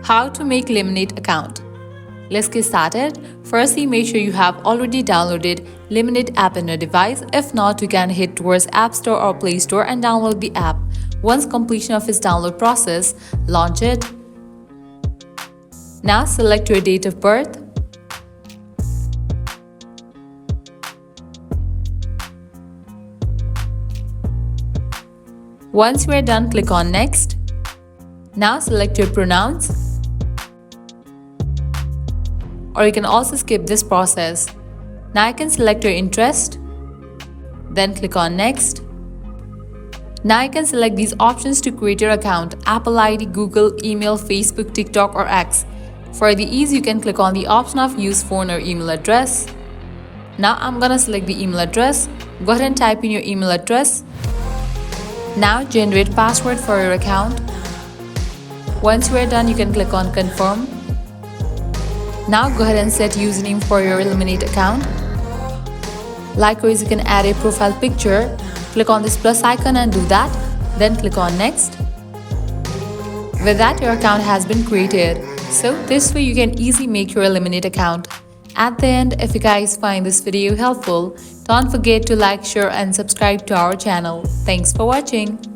How to make Lemon8 account. Let's get started. Firstly, make sure you have already downloaded Lemon8 app on your device. If not, you can head towards App Store or Play Store and download the app. Once completion of its download process, launch it. Now select your date of birth. Once you are done, click on Next. Now select your pronouns. Or you can also skip this process. Now you can select your interest. Then click on Next. Now you can select these options to create your account: Apple ID, Google, email, Facebook, TikTok or X. For the ease, you can click on the option of use phone or email address. Now I'm gonna select the email address. Go ahead and type in your email address. Now generate password for your account. Once you are done, you can click on confirm. Now go ahead and set username for your Lemon8 account. Likewise, you can add a profile picture. Click on this plus icon and do that. Then click on next. With that, your account has been created. So this way you can easily make your Lemon8 account. At the end, if you guys find this video helpful, don't forget to like, share and subscribe to our channel. Thanks for watching.